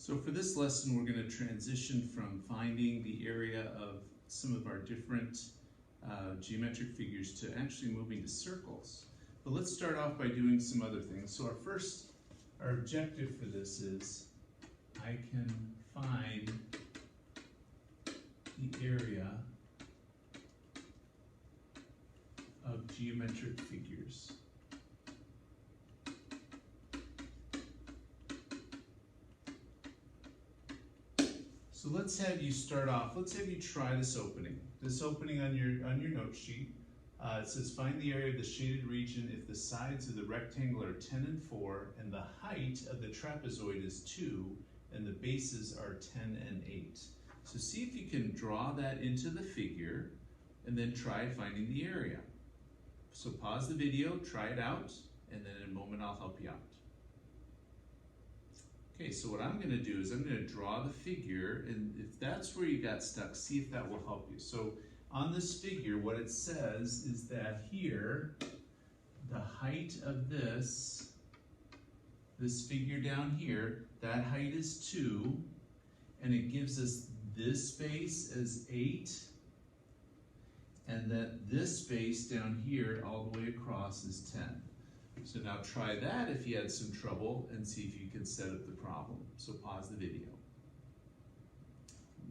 So for this lesson, we're going to transition from finding the area of some of our different geometric figures to actually moving to circles. But let's start off by doing some other things. So our objective for this is I can find the area of geometric figures. So let's have you start off, let's have you try this opening. This opening on your note sheet, it says find the area of the shaded region if the sides of the rectangle are 10 and 4 and the height of the trapezoid is 2 and the bases are 10 and 8. So see if you can draw that into the figure and then try finding the area. So pause the video, try it out, and then in a moment I'll help you out. Okay, so what I'm going to do is I'm going to draw the figure, and if that's where you got stuck, see if that will help you. So on this figure, what it says is that here, the height of this figure down here, that height is 2, and it gives us this space as 8, and that this space down here all the way across is 10. So now try that if you had some trouble and see if you can set up the problem. So pause the video.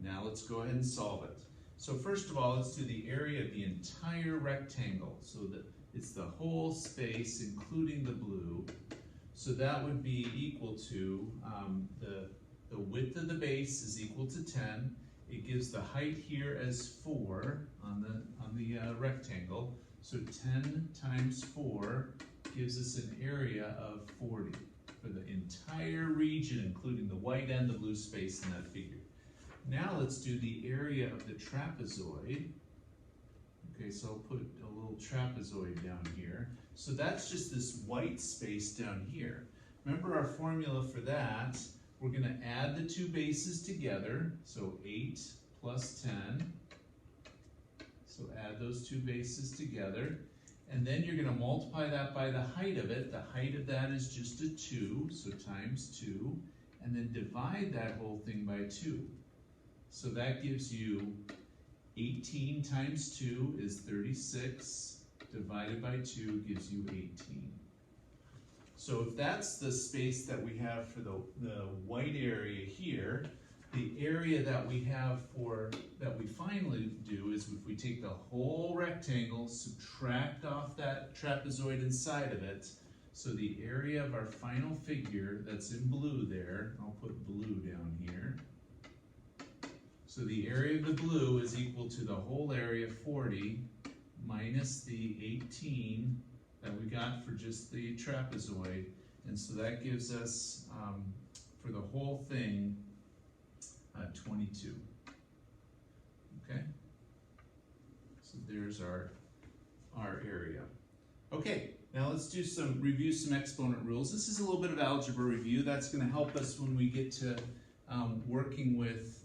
Now let's go ahead and solve it. So first of all, let's do the area of the entire rectangle. So that it's the whole space, including the blue. So that would be equal to, the width of the base is equal to 10. It gives the height here as 4 on the rectangle. So 10 times 4 gives us an area of 40 for the entire region, including the white and the blue space in that figure. Now let's do the area of the trapezoid. Okay, so I'll put a little trapezoid down here. So that's just this white space down here. Remember our formula for that, we're going to add the two bases together, so 8 plus 10. So add those two bases together. And then you're going to multiply that by the height of it. The height of that is just a 2, so times 2. And then divide that whole thing by 2. So that gives you 18 times 2 is 36. Divided by 2 gives you 18. So if that's the space that we have for the white area here, the area that we have that we finally do is if we take the whole rectangle, subtract off that trapezoid inside of it, so the area of our final figure that's in blue there, I'll put blue down here. So the area of the blue is equal to the whole area 40 minus the 18 that we got for just the trapezoid, and so that gives us, for the whole thing, 22. Okay? So there's our area. Okay, now let's review some exponent rules. This is a little bit of algebra review. That's going to help us when we get to working with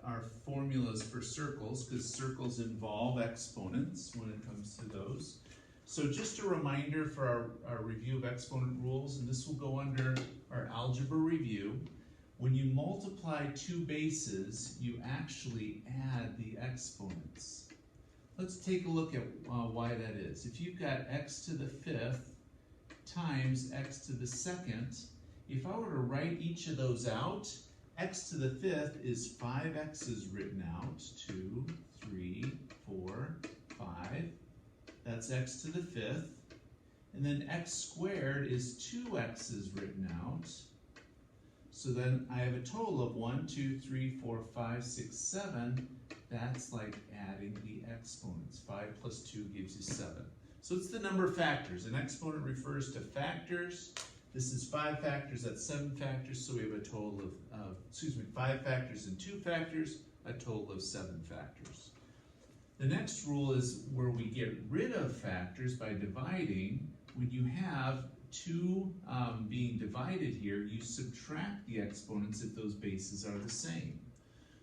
our formulas for circles, because circles involve exponents when it comes to those. So just a reminder for our review of exponent rules, and this will go under our algebra review. When you multiply two bases, you actually add the exponents. Let's take a look at why that is. If you've got x to the 5th times x to the 2nd, if I were to write each of those out, x to the 5th is 5x's written out. 2, 3, 4, 5. That's x to the 5th. And then x squared is 2x's written out. So then I have a total of 1, 2, 3, 4, 5, 6, 7. That's like adding the exponents. 5 plus 2 gives you 7. So it's the number of factors. An exponent refers to factors. This is 5 factors, that's 7 factors, so we have a total of, 5 factors and 2 factors, a total of 7 factors. The next rule is where we get rid of factors by dividing. When you have 2 being divided here, you subtract the exponents if those bases are the same.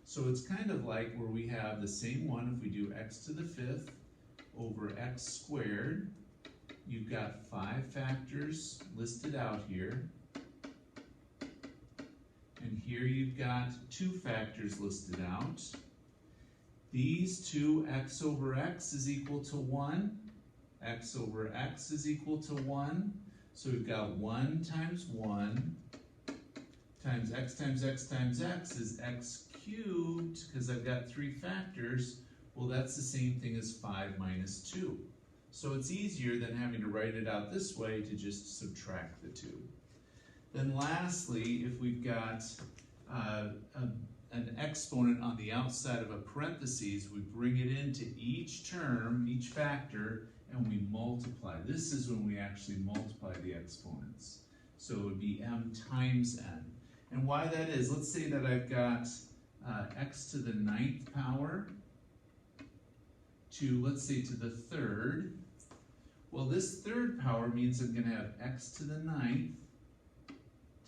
So it's kind of like where we have the same one if we do x to the 5th over x squared. You've got 5 factors listed out here. And here you've got two factors listed out. These two, x over x is equal to 1. X over x is equal to 1. So we've got 1 times 1 times x times x times x is x cubed, because I've got three factors. Well, that's the same thing as 5 minus 2. So it's easier than having to write it out this way to just subtract the 2. Then lastly, if we've got an exponent on the outside of a parentheses, we bring it into each term, each factor, and we multiply. This is when we actually multiply the exponents. So it would be m times n. And why that is, let's say that I've got x to the 9th power to, let's say, to the 3rd. Well, this 3rd power means I'm going to have x to the 9th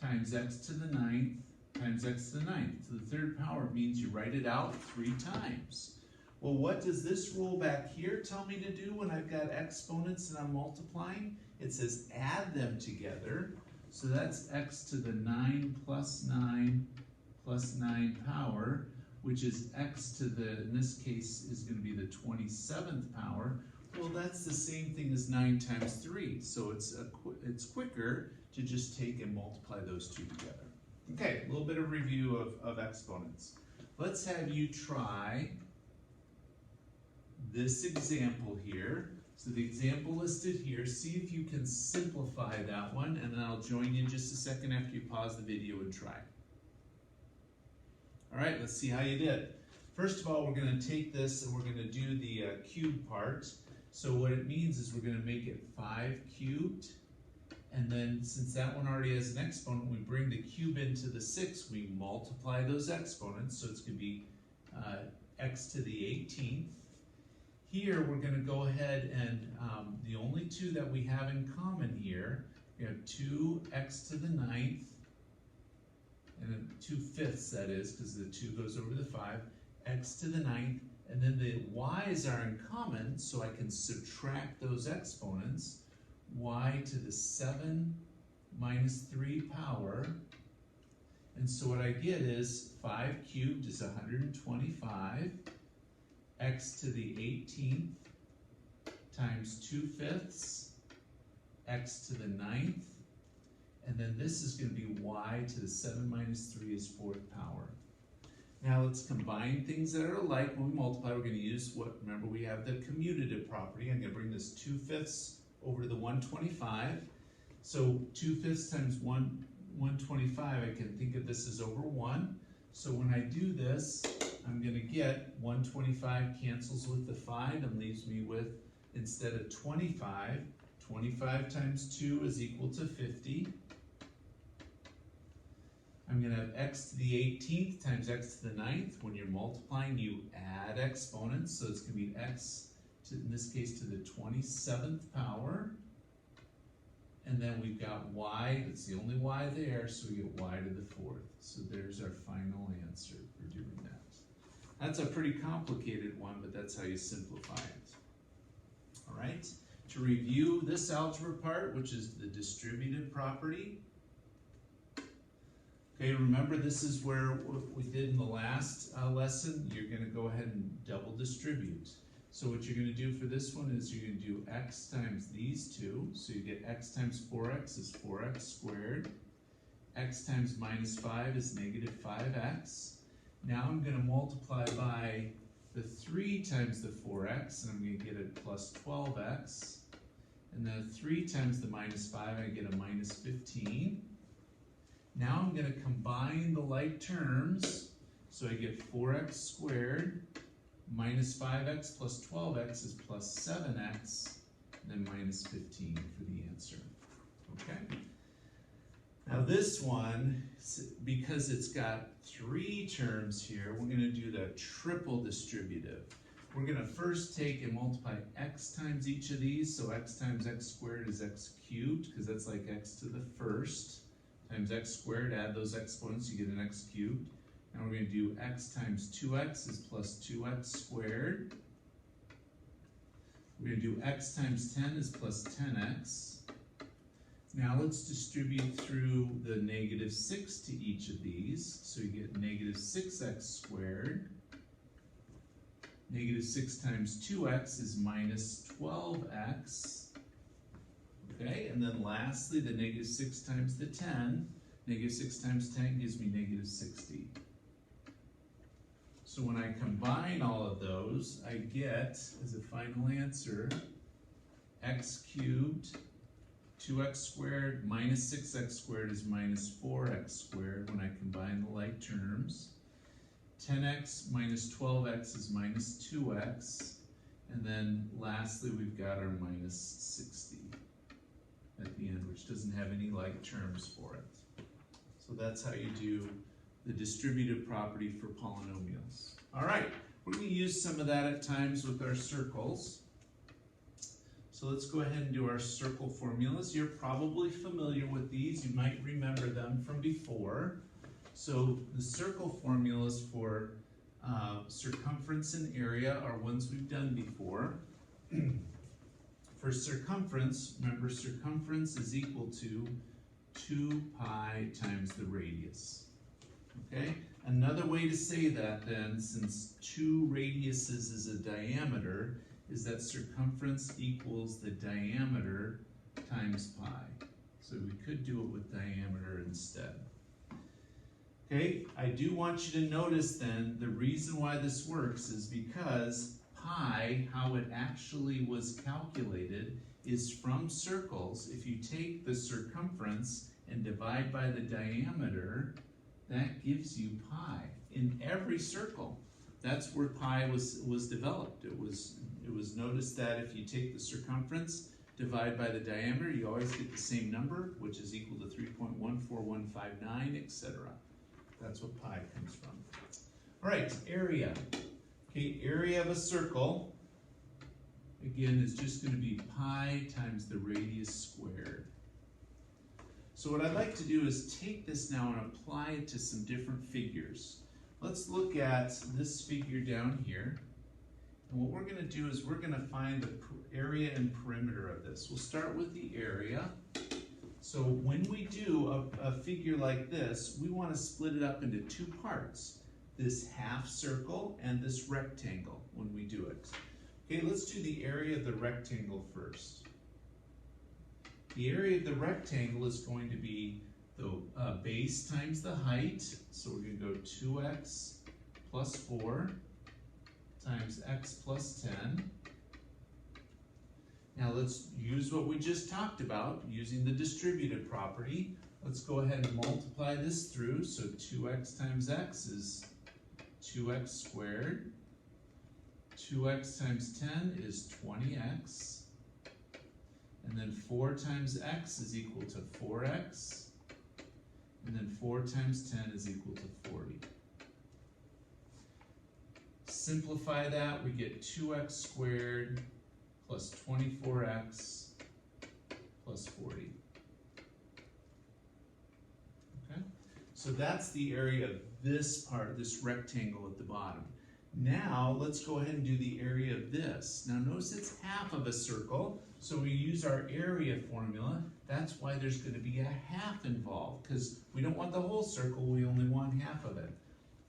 times x to the 9th times x to the 9th. So the 3rd power means you write it out 3 times. Well, what does this rule back here tell me to do when I've got exponents and I'm multiplying? It says add them together. So that's x to the 9 plus 9 plus 9 power, which is x to the, in this case, is going to be the 27th power. Well, that's the same thing as 9 times 3. So it's quicker to just take and multiply those two together. Okay, a little bit of review of exponents. Let's have you try this example here. So the example listed here, see if you can simplify that one, and then I'll join you in just a second after you pause the video and try. All right, let's see how you did. First of all, we're going to take this and we're going to do the cube part. So what it means is we're going to make it 5 cubed. And then since that one already has an exponent, we bring the cube into the 6, we multiply those exponents. So it's going to be x to the 18th. Here we're going to go ahead and the only two that we have in common here, we have 2x to the 9th, and then 2/5 that is, because the 2 goes over the 5, x to the 9th, and then the y's are in common, so I can subtract those exponents. Y to the 7 minus 3 power, and so what I get is 5 cubed is 125, x to the 18th times 2/5, x to the 9th, and then this is going to be y to the 7 minus 3 is 4th power. Now let's combine things that are alike. When we multiply, we're going to use what, remember we have the commutative property. I'm going to bring this 2/5 over to the 125. So 2/5 times 125, I can think of this as over 1. So when I do this, I'm going to get 125 cancels with the 5 and leaves me with, instead of 25, 25 times 2 is equal to 50. I'm going to have x to the 18th times x to the 9th. When you're multiplying, you add exponents. So it's going to be x to, in this case, to the 27th power. And then we've got y, that's the only y there, so we get y to the 4th. So there's our final answer for doing that. That's a pretty complicated one, but that's how you simplify it. All right, to review this algebra part, which is the distributive property. Okay, remember this is where what we did in the last lesson. You're going to go ahead and double distribute. So what you're going to do for this one is you're going to do x times these two. So you get x times 4x is 4x squared. X times minus 5 is negative 5x. Now I'm going to multiply by the 3 times the 4x, and I'm going to get a plus 12x. And then 3 times the minus 5, I get a minus 15. Now I'm going to combine the like terms. So I get 4x squared minus 5x plus 12x is plus 7x, and then minus 15 for the answer. Okay? Now this one, because it's got 3 terms here, we're going to do the triple distributive. We're going to first take and multiply x times each of these. So x times x squared is x cubed, because that's like x to the 1st, times x squared, add those exponents, you get an x cubed. Now we're going to do x times 2x is plus 2x squared. We're going to do x times 10 is plus 10x. Now let's distribute through the negative 6 to each of these. negative 6x squared. Negative 6 times 2x is minus 12x. Okay, and then lastly, the negative 6 times the 10. Negative 6 times 10 gives me negative 60. So when I combine all of those, I get, as a final answer, x cubed, 2x squared minus 6x squared is minus 4x squared when I combine the like terms. 10x minus 12x is minus 2x. And then lastly, we've got our minus 60 at the end, which doesn't have any like terms for it. So that's how you do the distributive property for polynomials. All right, we're going to use some of that at times with our circles. So let's go ahead and do our circle formulas. You're probably familiar with these. You might remember them from before. So the circle formulas for circumference and area are ones we've done before. For circumference, remember circumference is equal to 2 pi times the radius. Okay? Another way to say that then, since 2 radiuses is a diameter, is that circumference equals the diameter times pi. So we could do it with diameter instead. Okay, I do want you to notice then, the reason why this works is because pi, how it actually was calculated, is from circles. If you take the circumference and divide by the diameter, that gives you pi in every circle. That's where pi was developed. It was noticed that if you take the circumference, divide by the diameter, you always get the same number, which is equal to 3.14159, etc. That's what pi comes from. All right, area. Okay, area of a circle, again, is just going to be pi times the radius squared. So what I'd like to do is take this now and apply it to some different figures. Let's look at this figure down here. And what we're going to do is we're going to find the area and perimeter of this. We'll start with the area. So when we do a figure like this, we want to split it up into 2 parts. This half circle and this rectangle when we do it. Okay, let's do the area of the rectangle first. The area of the rectangle is going to be the base times the height. So we're going to go 2x plus 4 times x plus 10. Now let's use what we just talked about using the distributive property. Let's go ahead and multiply this through. So 2x times x is 2x squared. 2x times 10 is 20x. And then 4 times x is equal to 4x. And then 4 times 10 is equal to 40. Simplify that, we get 2x squared plus 24x plus 40. Okay? So that's the area of this part, this rectangle at the bottom. Now, let's go ahead and do the area of this. Now notice it's half of a circle, so we use our area formula. That's why there's going to be a half involved, because we don't want the whole circle, we only want half of it.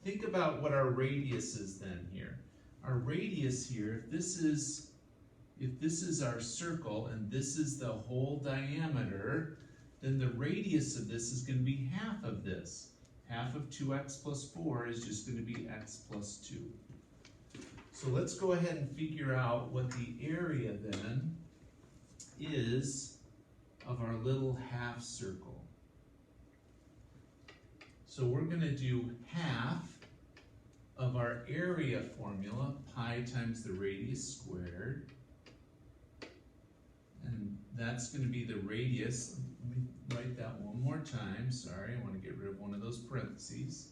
Think about what our radius is then here. Our radius here, if this is our circle and this is the whole diameter, then the radius of this is going to be half of this. Half of 2x plus 4 is just going to be x plus 2. So let's go ahead and figure out what the area then is of our little half circle. So we're going to do half of our area formula, pi times the radius squared. And that's going to be the radius. Let me write that one more time. Sorry, I want to get rid of one of those parentheses.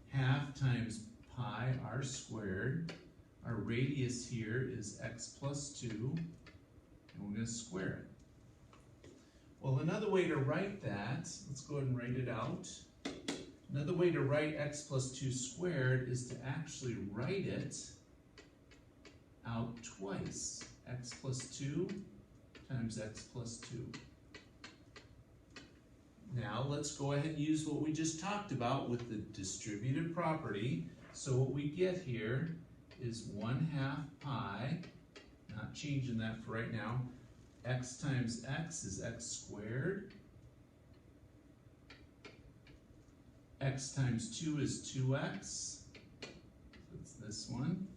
Half times pi r squared. Our radius here is x plus 2. And we're going to square it. Well, another way to write that, let's go ahead and write it out. Another way to write x plus 2 squared is to actually write it out twice. X plus 2 times x plus 2. Now let's go ahead and use what we just talked about with the distributive property. So what we get here is 1/2 pi, not changing that for right now. X times x is x squared. X times 2 is 2x. That's this one.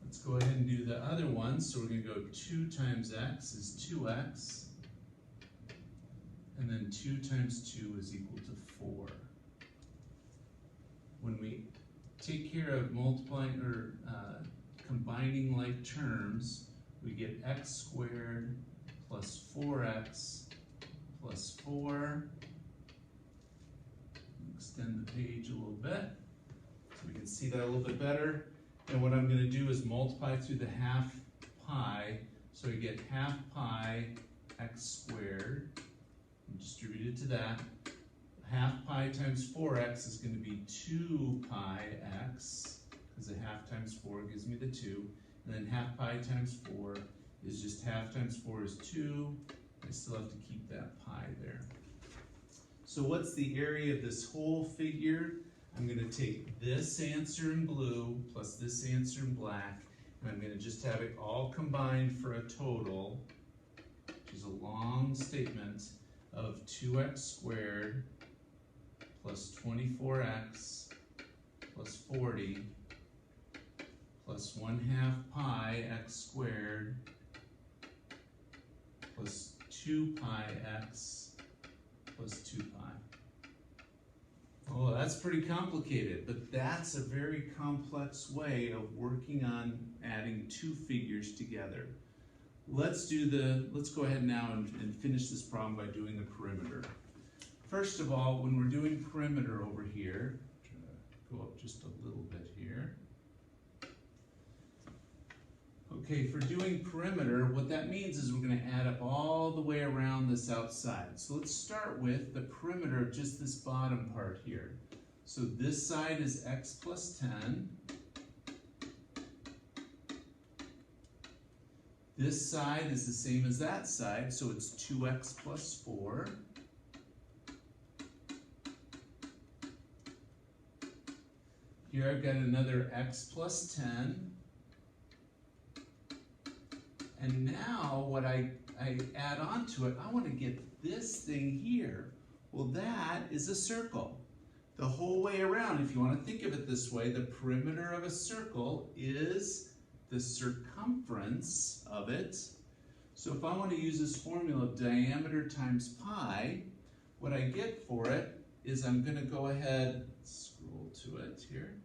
Let's go ahead and do the other one. So we're going to go 2 times x is 2x. And then 2 times 2 is equal to 4. When we take care of multiplying or combining like terms, we get x squared plus 4x plus 4. Extend the page a little bit so we can see that a little bit better. And what I'm going to do is multiply through the 1/2 pi. So we get 1/2 pi x squared. Distribute it to that. 1/2 pi times 4x is going to be 2 pi x, because a 1/2 times 4 gives me the 2. And then 1/2 pi times 4 is just 1/2 times 4 is 2. I still have to keep that pi there. So what's the area of this whole figure? I'm going to take this answer in blue plus this answer in black, and I'm going to just have it all combined for a total, which is a long statement, of 2x squared plus 24x plus 40 plus 1/2 pi x squared plus 2 pi x plus 2 pi. Oh, that's pretty complicated, but that's a very complex way of working on adding two figures together. Let's go ahead now and finish this problem by doing the perimeter. First of all, when we're doing perimeter over here, try to go up just a little bit here. Okay, for doing perimeter, what that means is we're going to add up all the way around this outside. So let's start with the perimeter of just this bottom part here. So this side is x plus 10. This side is the same as that side, so it's 2x plus 4. Here I've got another x plus 10. And now what I add on to it, I want to get this thing here. Well, that is a circle. The whole way around, if you want to think of it this way, the perimeter of a circle is the circumference of it. So if I want to use this formula of diameter times pi, what I get for it is I'm going to go ahead, scroll to it here.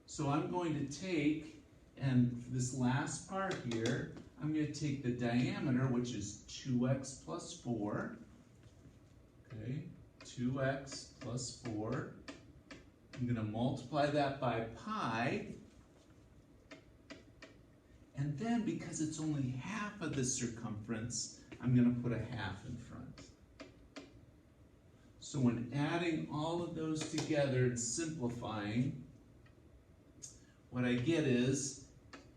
So I'm going to take, and this last part here, I'm going to take the diameter, which is 2x plus 4. Okay, 2x plus 4. I'm going to multiply that by pi. And then, because it's only half of the circumference, I'm going to put a half in front. So when adding all of those together and simplifying, what I get is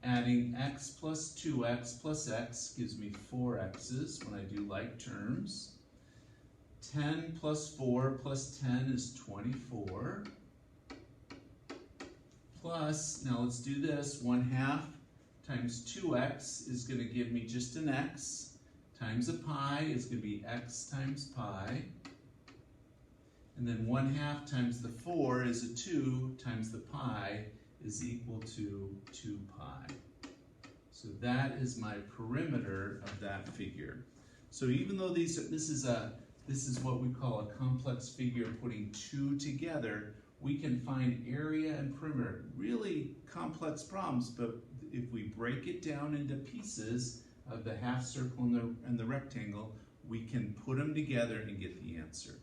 adding x plus 2x plus x gives me 4x's when I do like terms. 10 plus 4 plus 10 is 24. Plus, now let's do this, 1/2 times 2x is going to give me just an x, times a pi is going to be x times pi, and then 1/2 times the 4 is a 2 times the pi is equal to 2 pi. So that is my perimeter of that figure. So even though this is what we call a complex figure, putting two together, we can find area and perimeter. Really complex problems, but if we break it down into pieces of the half circle and the rectangle, we can put them together and get the answer.